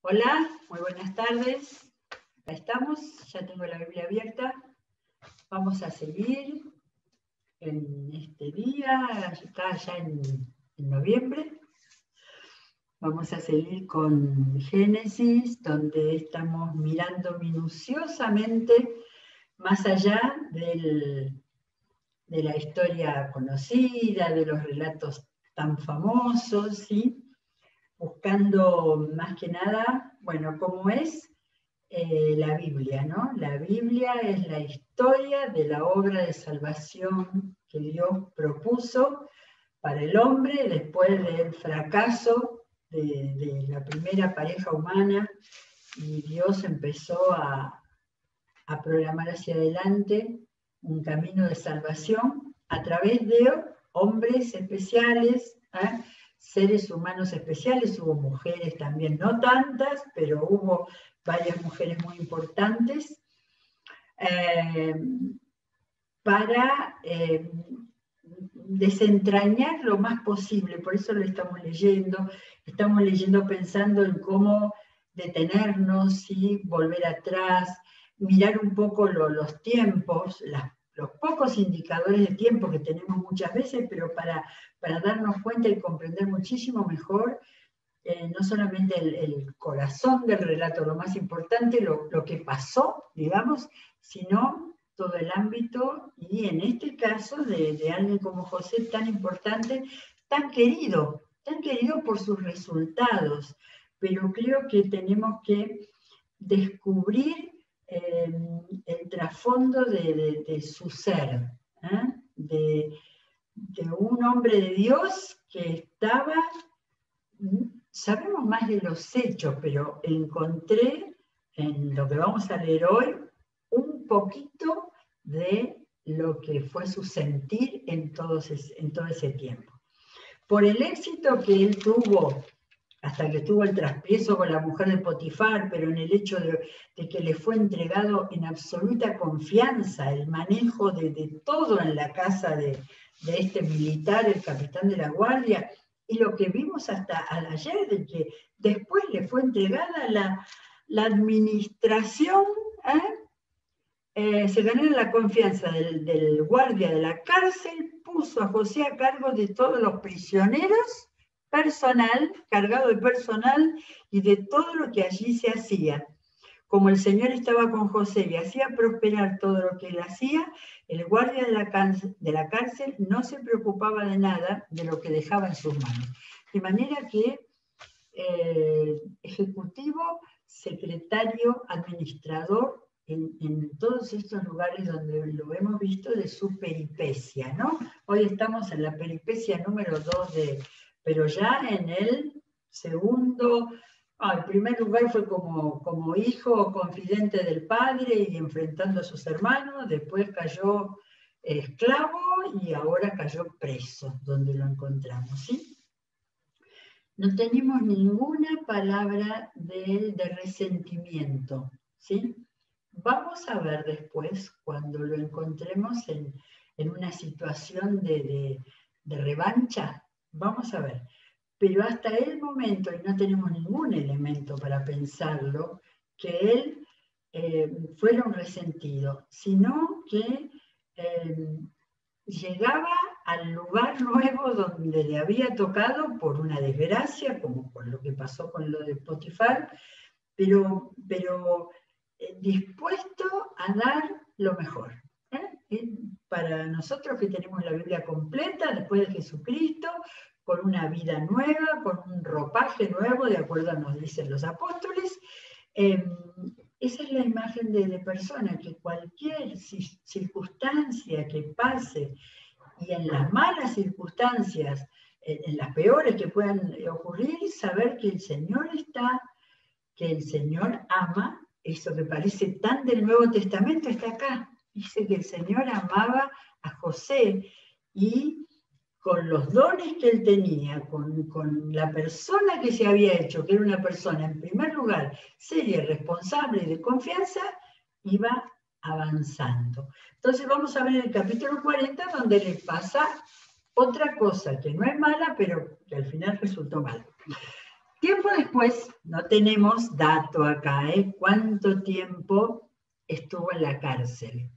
Hola, muy buenas tardes. Acá estamos, ya tengo la Biblia abierta. Vamos a seguir en este día, está ya en noviembre. Vamos a seguir con Génesis, donde estamos mirando minuciosamente más allá de la historia conocida, de los relatos tan famosos, ¿sí? Buscando más que nada, bueno, cómo es la Biblia, ¿no? La Biblia es la historia de la obra de salvación que Dios propuso para el hombre después del fracaso de la primera pareja humana, y Dios empezó a programar hacia adelante un camino de salvación a través de hombres especiales, seres humanos especiales. Hubo mujeres también, no tantas, pero hubo varias mujeres muy importantes, para desentrañar lo más posible. Por eso lo estamos leyendo pensando en cómo detenernos y volver atrás, mirar un poco los tiempos, los pocos indicadores de tiempo que tenemos muchas veces, pero para darnos cuenta y comprender muchísimo mejor, no solamente el corazón del relato, lo más importante, lo que pasó, digamos, sino todo el ámbito, y en este caso de alguien como José, tan importante, tan querido por sus resultados. Pero creo que tenemos que descubrir el trasfondo de su ser, de un hombre de Dios que estaba... Sabemos más de los hechos, pero encontré en lo que vamos a leer hoy un poquito de lo que fue su sentir en todo ese tiempo. Por el éxito que él tuvo, hasta que tuvo el traspiezo con la mujer de Potifar, pero en el hecho de que le fue entregado en absoluta confianza el manejo de todo en la casa de este militar, el capitán de la guardia, y lo que vimos hasta ayer, de que después le fue entregada la administración, se ganó la confianza del guardia de la cárcel, puso a José a cargo de todos los prisioneros, cargado de personal y de todo lo que allí se hacía. Como el Señor estaba con José y hacía prosperar todo lo que él hacía, el guardia de la cárcel no se preocupaba de nada de lo que dejaba en sus manos. De manera que ejecutivo, secretario, administrador, en todos estos lugares donde lo hemos visto de su peripecia, ¿no? Hoy estamos en la peripecia número 2 pero ya en el segundo... el primer lugar fue como hijo confidente del padre y enfrentando a sus hermanos. Después cayó esclavo y ahora cayó preso, donde lo encontramos, ¿sí? No tenemos ninguna palabra de él de resentimiento, ¿sí? Vamos a ver después, cuando lo encontremos en una situación de revancha, vamos a ver. Pero hasta el momento, y no tenemos ningún elemento para pensarlo, que él fuera un resentido, sino que llegaba al lugar nuevo donde le había tocado por una desgracia, como por lo que pasó con lo de Potifar, pero dispuesto a dar lo mejor. Para nosotros que tenemos la Biblia completa, después de Jesucristo, con una vida nueva, con un ropaje nuevo, de acuerdo a nos dicen los apóstoles, esa es la imagen de persona, que cualquier circunstancia que pase, y en las malas circunstancias, en las peores que puedan ocurrir, saber que el Señor está, que el Señor ama. Eso que parece tan del Nuevo Testamento está acá. Dice que el Señor amaba a José, y con los dones que él tenía, con la persona que se había hecho, que era una persona en primer lugar seria, responsable y de confianza, iba avanzando. Entonces vamos a ver el capítulo 40, donde le pasa otra cosa que no es mala, pero que al final resultó mal. Tiempo después, no tenemos dato acá, cuánto tiempo estuvo en la cárcel.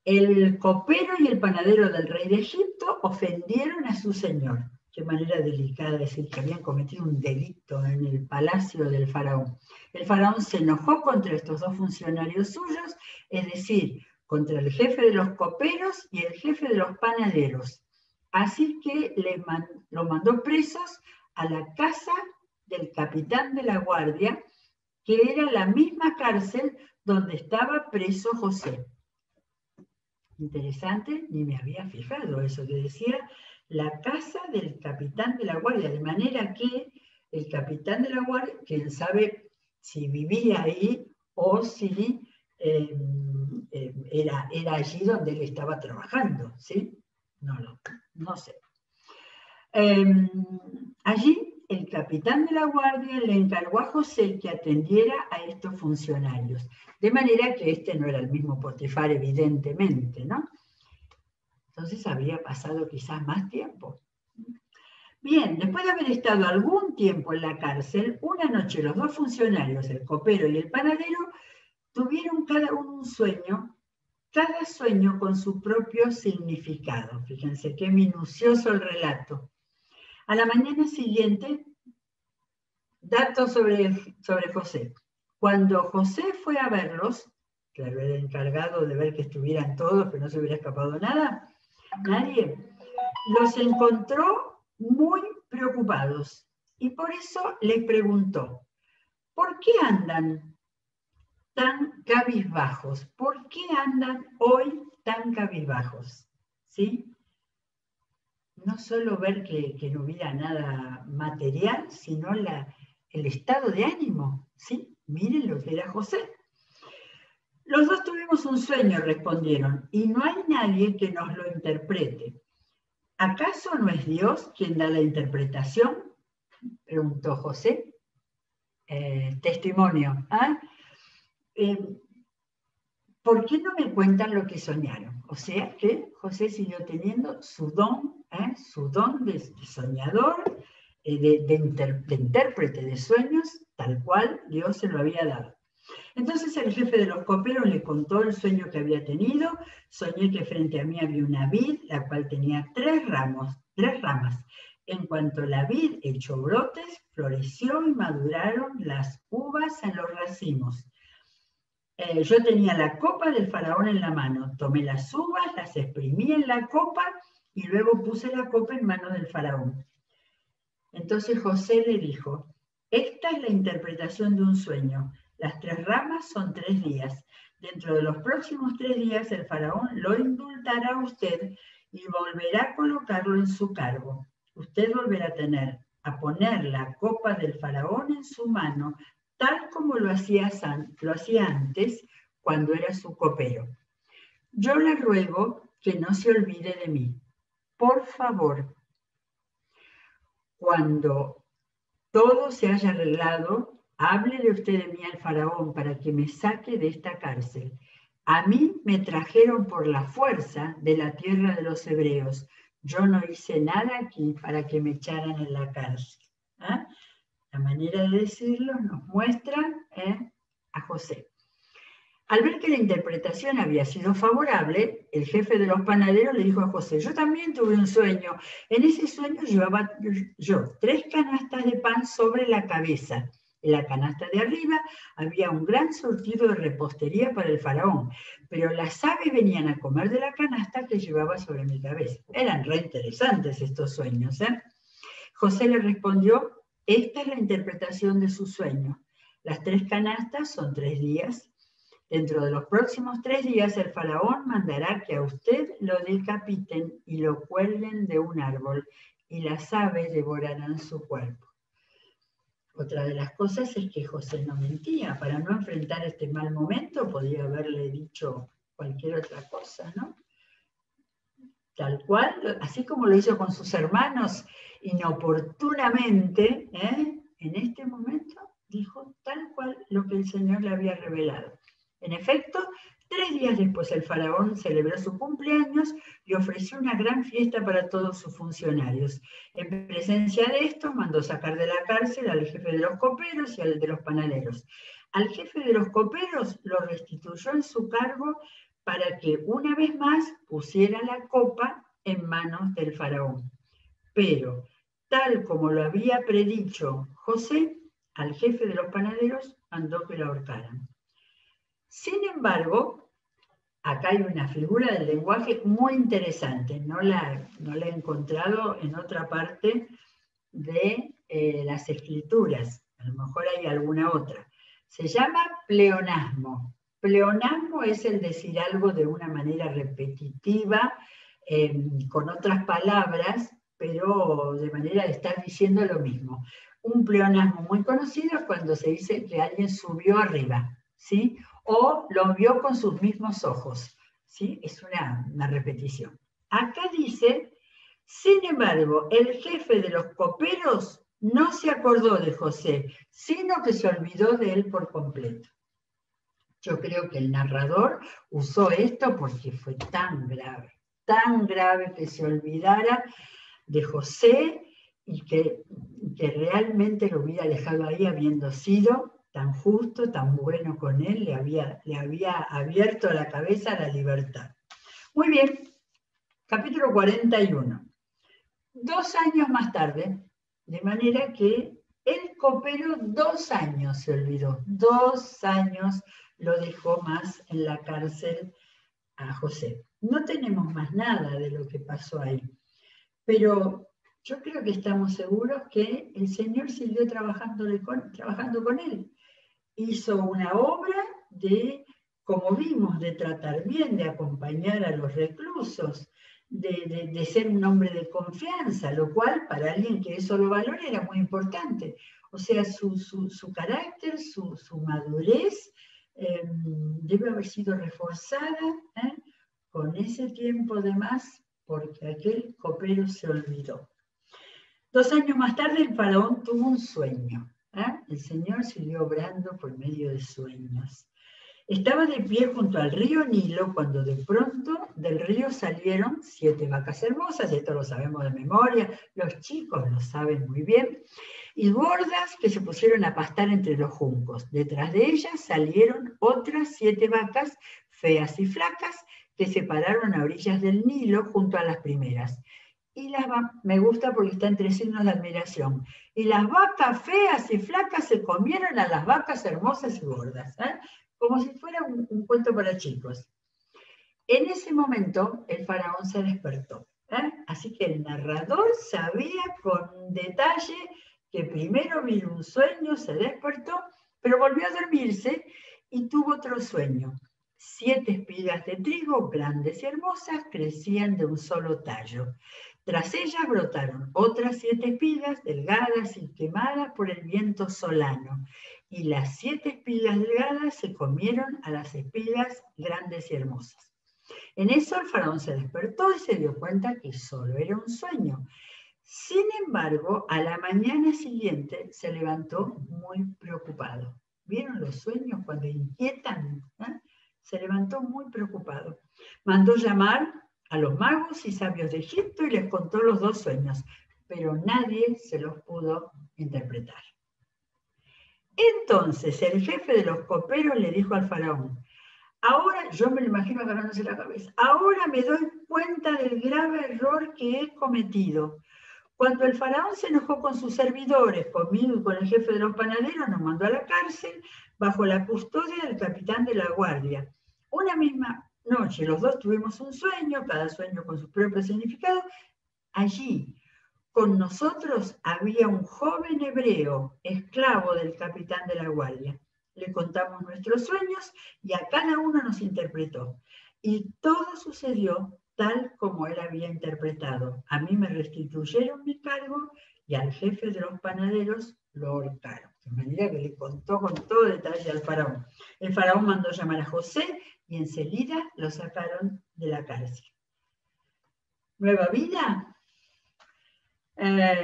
El copero y el panadero del rey de Egipto ofendieron a su señor. Qué manera delicada decir que habían cometido un delito en el palacio del faraón. El faraón se enojó contra estos dos funcionarios suyos, es decir, contra el jefe de los coperos y el jefe de los panaderos. Así que lo mandó presos a la casa del capitán de la guardia, que era la misma cárcel donde estaba preso José. Interesante, ni me había fijado eso que decía la casa del capitán de la guardia, de manera que el capitán de la guardia, quién sabe si vivía ahí o si era allí donde él estaba trabajando, ¿sí? No sé. Allí el capitán de la guardia le encargó a José que atendiera a estos funcionarios, de manera que este no era el mismo Potifar, evidentemente, ¿no? Entonces habría pasado quizás más tiempo. Bien, después de haber estado algún tiempo en la cárcel, una noche los dos funcionarios, el copero y el panadero, tuvieron cada uno un sueño, cada sueño con su propio significado. Fíjense qué minucioso el relato. A la mañana siguiente, datos sobre José. Cuando José fue a verlos, claro, era encargado de ver que estuvieran todos, pero no se hubiera escapado nadie, los encontró muy preocupados y por eso les preguntó, ¿por qué andan tan cabizbajos? ¿Por qué andan hoy tan cabizbajos? ¿Sí? No solo ver que no hubiera nada material, sino el estado de ánimo, ¿sí? Miren lo que era José. Los dos tuvimos un sueño, respondieron, y no hay nadie que nos lo interprete. ¿Acaso no es Dios quien da la interpretación? Preguntó José. Testimonio. ¿Por qué no me cuentan lo que soñaron? O sea que José siguió teniendo su don de soñador, de intérprete de sueños, tal cual Dios se lo había dado. Entonces el jefe de los coperos le contó el sueño que había tenido. Soñé que frente a mí había una vid, la cual tenía tres ramas. En cuanto la vid echó brotes, floreció y maduraron las uvas en los racimos. Yo tenía la copa del faraón en la mano, tomé las uvas, las exprimí en la copa y luego puse la copa en manos del faraón. Entonces José le dijo, esta es la interpretación de un sueño. Las tres ramas son 3 días. Dentro de los próximos 3 días el faraón lo indultará a usted y volverá a colocarlo en su cargo. Usted volverá a poner la copa del faraón en su mano, tal como lo hacía antes cuando era su copero. Yo le ruego que no se olvide de mí. Por favor, cuando todo se haya arreglado, háblele usted de mí al faraón para que me saque de esta cárcel. A mí me trajeron por la fuerza de la tierra de los hebreos. Yo no hice nada aquí para que me echaran en la cárcel. La manera de decirlo nos muestra a José. Al ver que la interpretación había sido favorable, el jefe de los panaderos le dijo a José, yo también tuve un sueño. En ese sueño llevaba yo 3 canastas de pan sobre la cabeza. En la canasta de arriba había un gran surtido de repostería para el faraón, pero las aves venían a comer de la canasta que llevaba sobre mi cabeza. Eran re interesantes estos sueños. José le respondió, esta es la interpretación de su sueño. Las 3 canastas son 3 días. Dentro de los próximos 3 días el faraón mandará que a usted lo decapiten y lo cuelguen de un árbol y las aves devorarán su cuerpo. Otra de las cosas es que José no mentía. Para no enfrentar este mal momento podía haberle dicho cualquier otra cosa, ¿no? Tal cual, así como lo hizo con sus hermanos inoportunamente, en este momento dijo tal cual lo que el Señor le había revelado. En efecto, 3 días después el faraón celebró su cumpleaños y ofreció una gran fiesta para todos sus funcionarios. En presencia de esto, mandó sacar de la cárcel al jefe de los coperos y al de los panaderos. Al jefe de los coperos lo restituyó en su cargo para que una vez más pusiera la copa en manos del faraón. Pero, tal como lo había predicho José, al jefe de los panaderos mandó que lo ahorcaran. Sin embargo, acá hay una figura del lenguaje muy interesante, no la he encontrado en otra parte de las escrituras, a lo mejor hay alguna otra. Se llama pleonasmo. Pleonasmo es el decir algo de una manera repetitiva, con otras palabras, pero de manera de estar diciendo lo mismo. Un pleonasmo muy conocido es cuando se dice que alguien subió arriba, ¿sí? O lo vio con sus mismos ojos, ¿sí? Es una repetición. Acá dice, sin embargo, el jefe de los coperos no se acordó de José, sino que se olvidó de él por completo. Yo creo que el narrador usó esto porque fue tan grave que se olvidara de José y que realmente lo hubiera dejado ahí habiendo sido tan justo, tan bueno con él, le había abierto la cabeza a la libertad. Muy bien, capítulo 41. 2 años más tarde, de manera que el copero 2 años se olvidó, 2 años lo dejó más en la cárcel a José. No tenemos más nada de lo que pasó ahí, pero yo creo que estamos seguros que el Señor siguió trabajando con él. Hizo una obra de, como vimos, de tratar bien, de acompañar a los reclusos, de ser un hombre de confianza, lo cual para alguien que eso lo valora era muy importante. O sea, su carácter, su madurez debe haber sido reforzada con ese tiempo de más, porque aquel copero se olvidó. 2 años más tarde el faraón tuvo un sueño. El Señor siguió obrando por medio de sueños. Estaba de pie junto al río Nilo cuando de pronto del río salieron 7 vacas hermosas, esto lo sabemos de memoria, los chicos lo saben muy bien, y gordas que se pusieron a pastar entre los juncos. Detrás de ellas salieron otras 7 vacas feas y flacas que se pararon a orillas del Nilo junto a las primeras. Y me gusta porque está entre signos de admiración. Y las vacas feas y flacas se comieron a las vacas hermosas y gordas, como si fuera un cuento para chicos. En ese momento el faraón se despertó. Así que el narrador sabía con detalle que primero vino un sueño, se despertó, pero volvió a dormirse y tuvo otro sueño. 7 espigas de trigo, grandes y hermosas, crecían de un solo tallo. Tras ellas brotaron otras 7 espigas, delgadas y quemadas por el viento solano. Y las 7 espigas delgadas se comieron a las espigas grandes y hermosas. En eso el faraón se despertó y se dio cuenta que solo era un sueño. Sin embargo, a la mañana siguiente se levantó muy preocupado. ¿Vieron los sueños cuando inquietan? Se levantó muy preocupado. Mandó llamar a los magos y sabios de Egipto y les contó los 2 sueños, pero nadie se los pudo interpretar. Entonces el jefe de los coperos le dijo al faraón, ahora, yo me lo imagino agarrándose la cabeza, ahora me doy cuenta del grave error que he cometido. Cuando el faraón se enojó con sus servidores, conmigo y con el jefe de los panaderos, nos mandó a la cárcel bajo la custodia del capitán de la guardia. Una misma noche, los 2 tuvimos un sueño, cada sueño con su propio significado. Allí, con nosotros había un joven hebreo, esclavo del capitán de la guardia. Le contamos nuestros sueños y a cada uno nos interpretó. Y todo sucedió tal como él había interpretado. A mí me restituyeron mi cargo y al jefe de los panaderos lo ahorcaron. De manera que le contó con todo detalle al faraón. El faraón mandó llamar a José y enseguida lo sacaron de la cárcel. Nueva vida.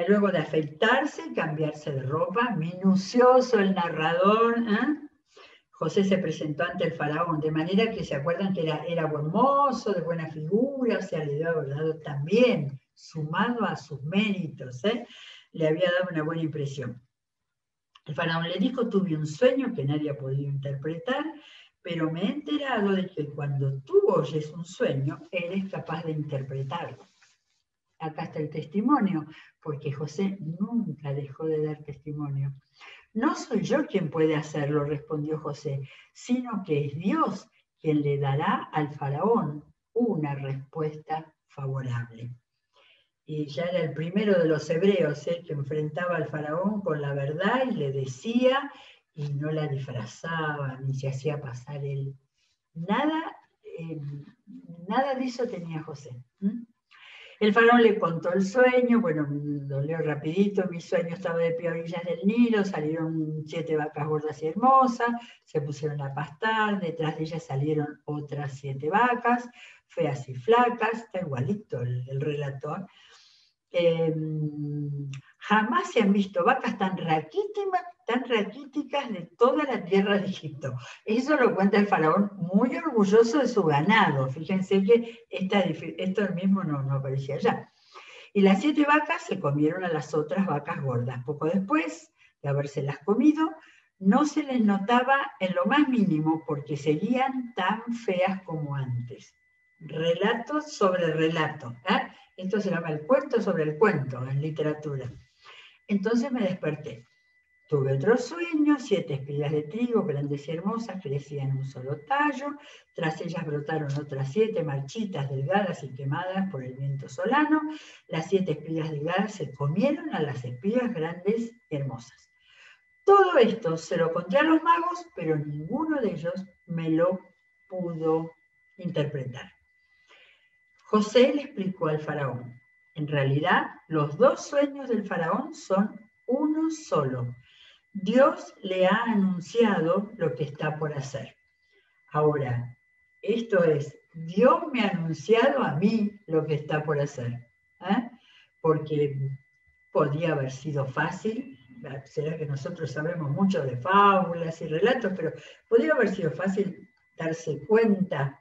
Luego de afeitarse, cambiarse de ropa, minucioso el narrador, José se presentó ante el faraón, de manera que se acuerdan que era buen mozo, de buena figura, o sea, le dio dado también, sumado a sus méritos, le había dado una buena impresión. El faraón le dijo: tuve un sueño que nadie ha podido interpretar, pero me he enterado de que cuando tú oyes un sueño, eres capaz de interpretarlo. Acá está el testimonio, porque José nunca dejó de dar testimonio. No soy yo quien puede hacerlo, respondió José, sino que es Dios quien le dará al faraón una respuesta favorable. Y ya era el primero de los hebreos, que enfrentaba al faraón con la verdad y le decía, y no la disfrazaba, ni se hacía pasar él. Nada de eso tenía José. El faraón le contó el sueño, bueno, lo leo rapidito: mi sueño estaba de pie a orillas del Nilo, salieron 7 vacas gordas y hermosas, se pusieron a pastar, detrás de ellas salieron otras 7 vacas, feas y flacas, está igualito el relator. Jamás se han visto vacas tan raquíticas de toda la tierra de Egipto. Eso lo cuenta el faraón, muy orgulloso de su ganado. Fíjense que esto mismo no aparecía allá. Y las 7 vacas se comieron a las otras vacas gordas. Poco después de habérselas comido, no se les notaba en lo más mínimo, porque seguían tan feas como antes. Relato sobre relato. Esto se llama el cuento sobre el cuento en literatura. Entonces me desperté. Tuve otro sueño: 7 espigas de trigo grandes y hermosas crecían en un solo tallo. Tras ellas brotaron otras 7 marchitas, delgadas y quemadas por el viento solano. Las 7 espigas delgadas se comieron a las espigas grandes y hermosas. Todo esto se lo conté a los magos, pero ninguno de ellos me lo pudo interpretar. José le explicó al faraón: en realidad, los 2 sueños del faraón son uno solo. Dios le ha anunciado lo que está por hacer. Ahora, esto es, Dios me ha anunciado a mí lo que está por hacer. Porque podría haber sido fácil, será que nosotros sabemos mucho de fábulas y relatos, pero podría haber sido fácil darse cuenta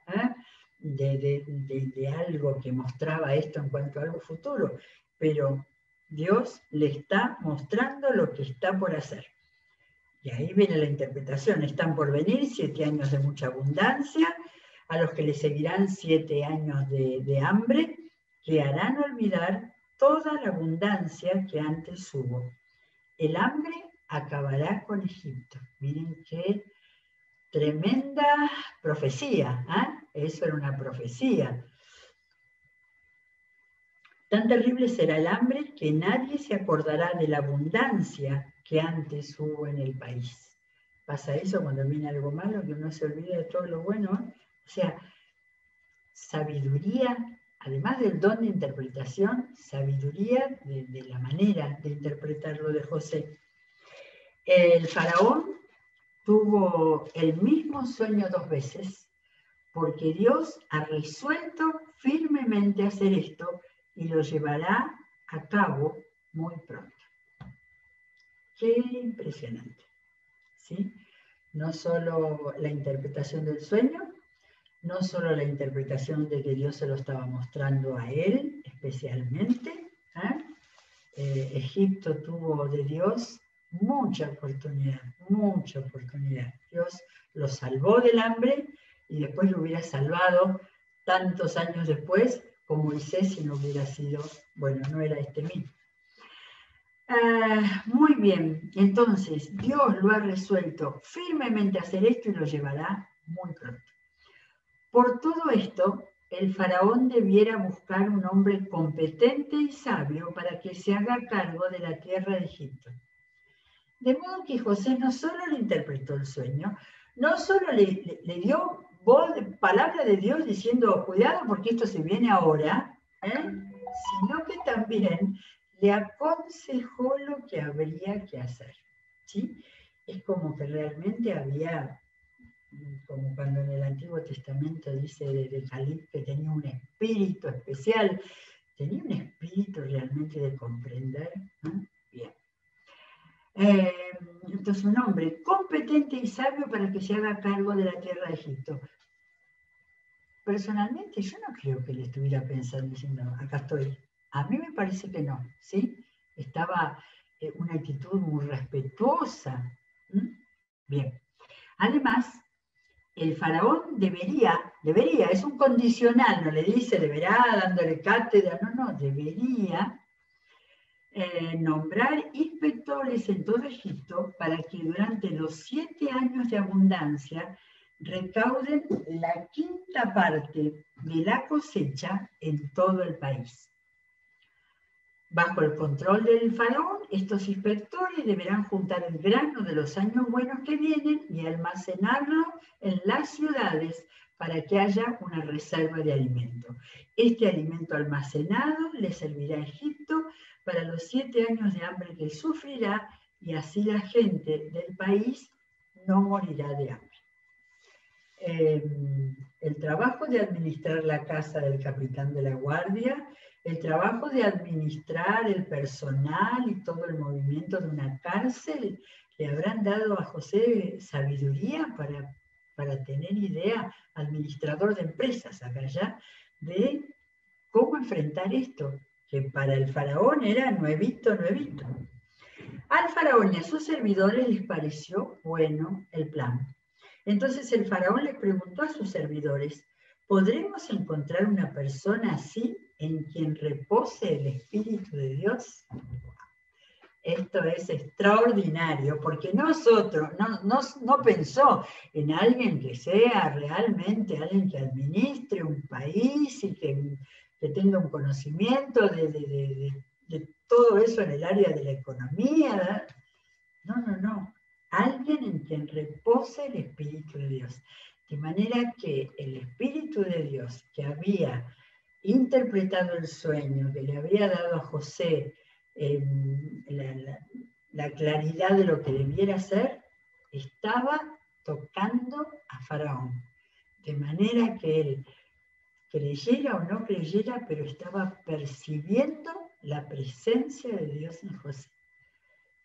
de algo que mostraba esto en cuanto a algo futuro, pero Dios le está mostrando lo que está por hacer. Y ahí viene la interpretación: están por venir 7 años de mucha abundancia, a los que le seguirán 7 años de hambre, que harán olvidar toda la abundancia que antes hubo. El hambre acabará con Egipto. Miren qué tremenda profecía, Eso era una profecía. Tan terrible será el hambre que nadie se acordará de la abundancia que antes hubo en el país. Pasa eso cuando viene algo malo, que uno se olvida de todo lo bueno. O sea, sabiduría, además del don de interpretación, sabiduría de la manera de interpretarlo de José. El faraón tuvo el mismo sueño 2 veces, porque Dios ha resuelto firmemente hacer esto y lo llevará a cabo muy pronto. Qué impresionante, ¿sí? No solo la interpretación del sueño, no solo la interpretación de que Dios se lo estaba mostrando a él especialmente. Egipto tuvo de Dios mucha oportunidad, mucha oportunidad. Dios lo salvó del hambre y después lo hubiera salvado tantos años después con Moisés si no hubiera sido, bueno, no era este mismo. Muy bien, entonces Dios lo ha resuelto firmemente hacer esto y lo llevará muy pronto. Por todo esto, el faraón debiera buscar un hombre competente y sabio para que se haga cargo de la tierra de Egipto. De modo que José no solo le interpretó el sueño, no solo le dio palabra de Dios diciendo cuidado porque esto se viene ahora, sino que también le aconsejó lo que habría que hacer. ¿Sí? Es como que realmente había, como cuando en el Antiguo Testamento dice de Caleb que tenía un espíritu especial, tenía un espíritu realmente de comprender. Bien. Egipto es un hombre competente y sabio para que se haga cargo de la tierra de Egipto. Personalmente, yo no creo que él estuviera pensando, diciendo, acá estoy. A mí me parece que no, ¿sí? Estaba una actitud muy respetuosa. Bien. Además, el faraón debería, es un condicional, no le dice deberá, dándole cátedra, no, debería nombrar inspectores en todo Egipto para que durante los 7 años de abundancia recauden la quinta parte de la cosecha en todo el país. Bajo el control del faraón, estos inspectores deberán juntar el grano de los años buenos que vienen y almacenarlo en las ciudades para que haya una reserva de alimento. Este alimento almacenado le servirá a Egipto para los 7 años de hambre que sufrirá, y así la gente del país no morirá de hambre. El trabajo de administrar la casa del capitán de la guardia, el trabajo de administrar el personal y todo el movimiento de una cárcel, le habrán dado a José sabiduría para tener idea, administrador de empresas acá ya, de cómo enfrentar esto, que para el faraón era nuevito. Al faraón y a sus servidores les pareció bueno el plan. Entonces el faraón les preguntó a sus servidores, ¿podremos encontrar una persona así en quien repose el Espíritu de Dios? Esto es extraordinario, porque nosotros no pensó en alguien que sea realmente alguien que administre un país y que tenga un conocimiento de todo eso en el área de la economía. No. Alguien en quien repose el Espíritu de Dios. De manera que el Espíritu de Dios que había interpretado el sueño, que le había dado a José la claridad de lo que debiera ser, estaba tocando a Faraón. De manera que él, creyera o no creyera, pero estaba percibiendo la presencia de Dios en José.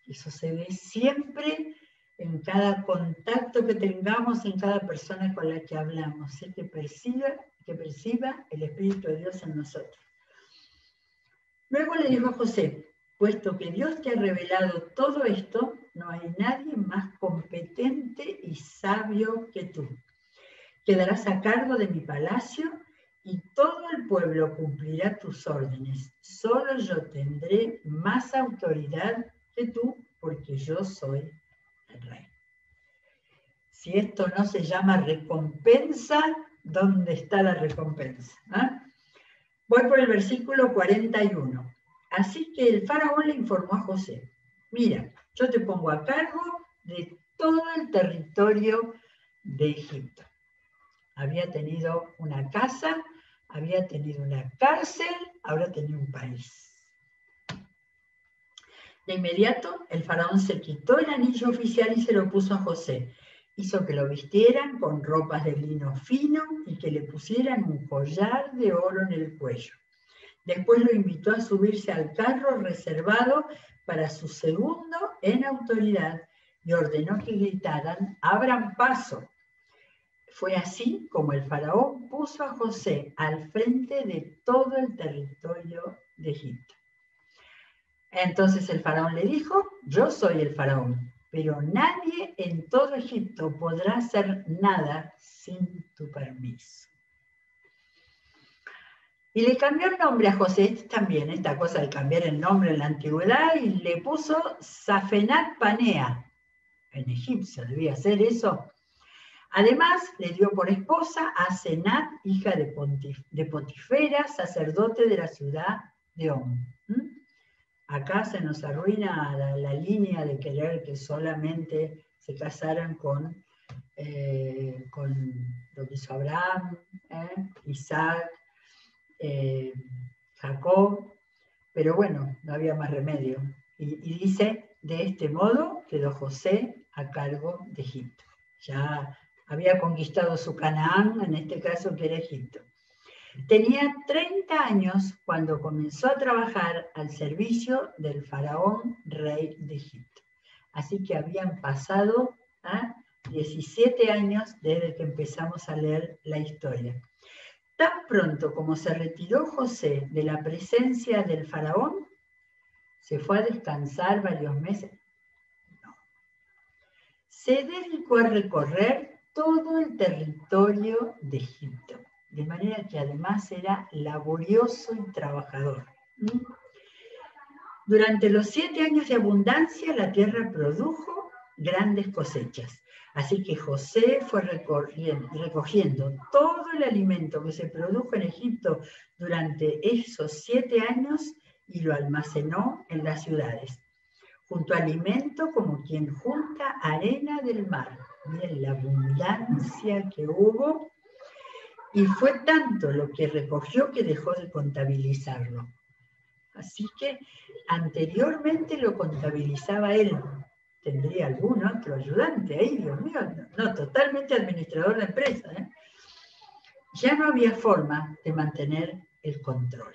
Eso se ve siempre en cada contacto que tengamos, en cada persona con la que hablamos, ¿sí? que perciba el Espíritu de Dios en nosotros. Luego le dijo a José, puesto que Dios te ha revelado todo esto, no hay nadie más competente y sabio que tú. Quedarás a cargo de mi palacio y todo el pueblo cumplirá tus órdenes. Solo yo tendré más autoridad que tú, porque yo soy el rey. Si esto no se llama recompensa, ¿dónde está la recompensa? Voy por el versículo 41. Así que el faraón le informó a José, mira, yo te pongo a cargo de todo el territorio de Egipto. Había tenido una casa, había tenido una cárcel, ahora tenía un país. De inmediato, el faraón se quitó el anillo oficial y se lo puso a José. Hizo que lo vistieran con ropas de lino fino y que le pusieran un collar de oro en el cuello. Después lo invitó a subirse al carro reservado para su segundo en autoridad y ordenó que gritaran, abran paso. Fue así como el faraón puso a José al frente de todo el territorio de Egipto. Entonces el faraón le dijo, yo soy el faraón, pero nadie en todo Egipto podrá hacer nada sin tu permiso. Y le cambió el nombre a José, también esta cosa de cambiar el nombre en la antigüedad, y le puso Safenat Panea, en egipcio, debía ser eso. Además, le dio por esposa a Senat, hija de Potifera, sacerdote de la ciudad de On. Acá se nos arruina la línea de querer que solamente se casaran con lo que hizo Abraham, Isaac, Jacob, pero bueno, no había más remedio. Y dice, de este modo quedó José a cargo de Egipto. Ya había conquistado su Canaán, en este caso que era Egipto. Tenía 30 años cuando comenzó a trabajar al servicio del faraón rey de Egipto. Así que habían pasado 17 años desde que empezamos a leer la historia. Tan pronto como se retiró José de la presencia del faraón, se fue a descansar varios meses. No. Se dedicó a recorrer todo el territorio de Egipto, de manera que además era laborioso y trabajador. Durante los 7 años de abundancia, la tierra produjo grandes cosechas. Así que José fue recogiendo todo el alimento que se produjo en Egipto durante esos 7 años y lo almacenó en las ciudades, junto a alimento como quien junta arena del mar. Miren la abundancia que hubo. Y fue tanto lo que recogió que dejó de contabilizarlo. Así que anteriormente lo contabilizaba él. Tendría algún otro ayudante ahí, Dios mío. No, totalmente administrador de empresa. Ya no había forma de mantener el control.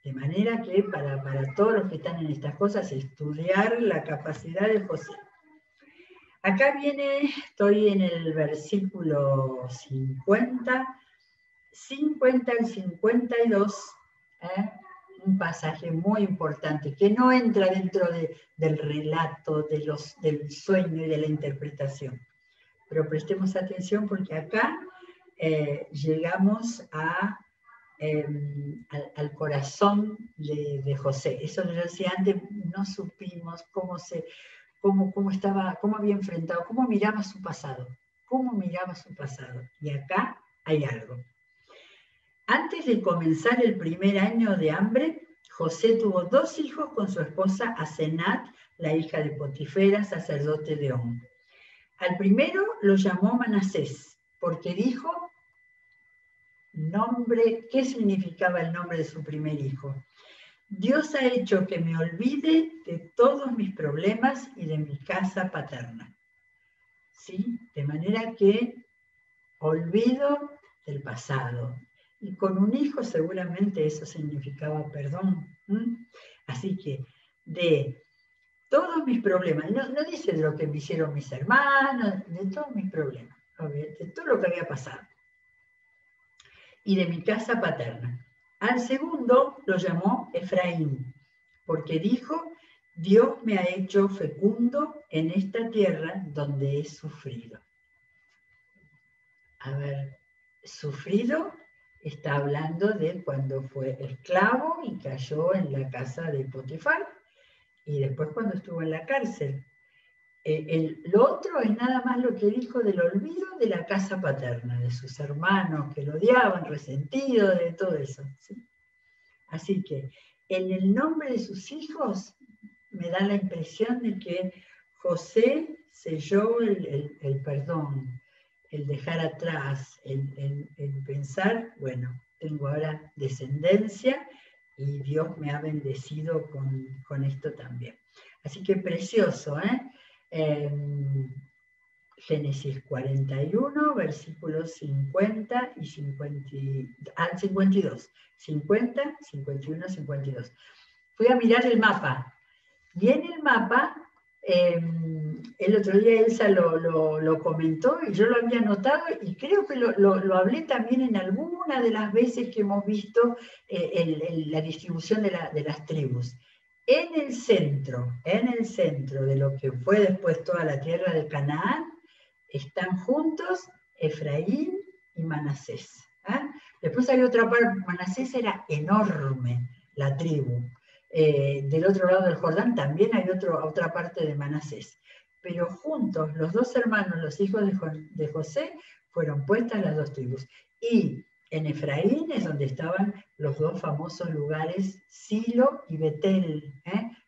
De manera que para todos los que están en estas cosas, estudiar la capacidad de José. Acá estoy en el versículo 50 al 52, un pasaje muy importante que no entra dentro del relato, del sueño y de la interpretación. Pero prestemos atención porque acá llegamos al corazón de José. Eso yo decía antes, no supimos cómo había enfrentado, cómo miraba su pasado. Y acá hay algo. Antes de comenzar el primer año de hambre, José tuvo 2 hijos con su esposa Asenat, la hija de Potifera, sacerdote de On. Al primero lo llamó Manasés, porque dijo, ¿qué significaba el nombre de su primer hijo? Dios ha hecho que me olvide de todos mis problemas y de mi casa paterna. ¿Sí? De manera que olvido del pasado. Y con un hijo seguramente eso significaba perdón. Así que de todos mis problemas, no dice de lo que me hicieron mis hermanos, de todos mis problemas, de todo lo que había pasado. Y de mi casa paterna. Al segundo lo llamó Efraín, porque dijo, Dios me ha hecho fecundo en esta tierra donde he sufrido. A ver, sufrido está hablando de cuando fue esclavo y cayó en la casa de Potifar, y después cuando estuvo en la cárcel. Lo otro es nada más lo que dijo del olvido de la casa paterna, de sus hermanos que lo odiaban, resentidos, de todo eso. ¿Sí? Así que en el nombre de sus hijos me da la impresión de que José selló el perdón, el dejar atrás, el pensar, bueno, tengo ahora descendencia y Dios me ha bendecido con esto también. Así que precioso, Génesis 41, versículos 50 y 52. 50, 51, 52. Fui a mirar el mapa. Y en el mapa, el otro día Elsa lo comentó y yo lo había notado y creo que lo hablé también en alguna de las veces que hemos visto la distribución de las tribus. En el centro de lo que fue después toda la tierra de Canaán, están juntos Efraín y Manasés. Después hay otra parte, Manasés era enorme, la tribu. Del otro lado del Jordán también hay otra parte de Manasés. Pero juntos, los 2 hermanos, los hijos de José, fueron puestas las 2 tribus. Y en Efraín es donde estaban los 2 famosos lugares, Silo y Betel,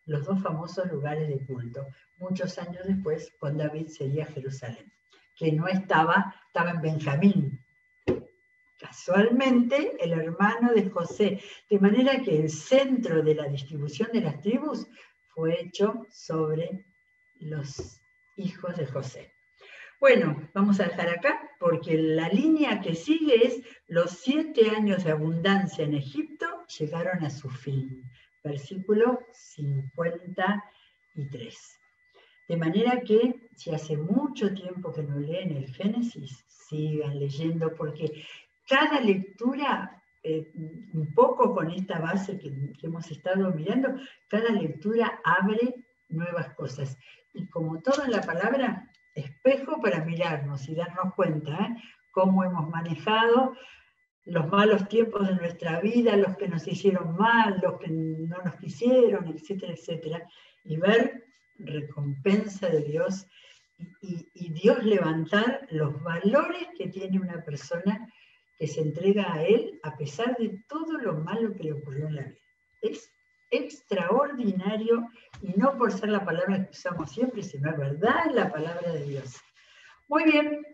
los 2 famosos lugares de culto. Muchos años después, con David, sería Jerusalén, que no estaba en Benjamín. Casualmente, el hermano de José. De manera que el centro de la distribución de las tribus fue hecho sobre los hijos de José. Bueno, vamos a dejar acá, porque la línea que sigue es los 7 años de abundancia en Egipto llegaron a su fin. Versículo 53. De manera que, si hace mucho tiempo que no leen el Génesis, sigan leyendo, porque cada lectura, un poco con esta base que hemos estado mirando, cada lectura abre nuevas cosas. Y como todo en la palabra, espejo para mirarnos y darnos cuenta cómo hemos manejado los malos tiempos de nuestra vida, los que nos hicieron mal, los que no nos quisieron, etcétera, etcétera, y ver recompensa de Dios y Dios levantar los valores que tiene una persona que se entrega a Él a pesar de todo lo malo que le ocurrió en la vida. Es extraordinario, y no por ser la palabra que usamos siempre, sino es verdad la palabra de Dios. Muy bien,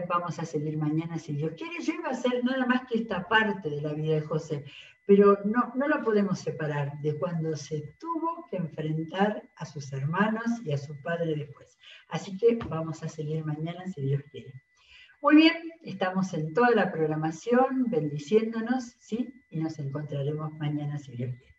vamos a seguir mañana si Dios quiere. Yo iba a hacer nada más que esta parte de la vida de José, pero no la podemos separar de cuando se tuvo que enfrentar a sus hermanos y a su padre después. Así que vamos a seguir mañana si Dios quiere. Muy bien, estamos en toda la programación, bendiciéndonos, ¿sí? Y nos encontraremos mañana si Dios quiere.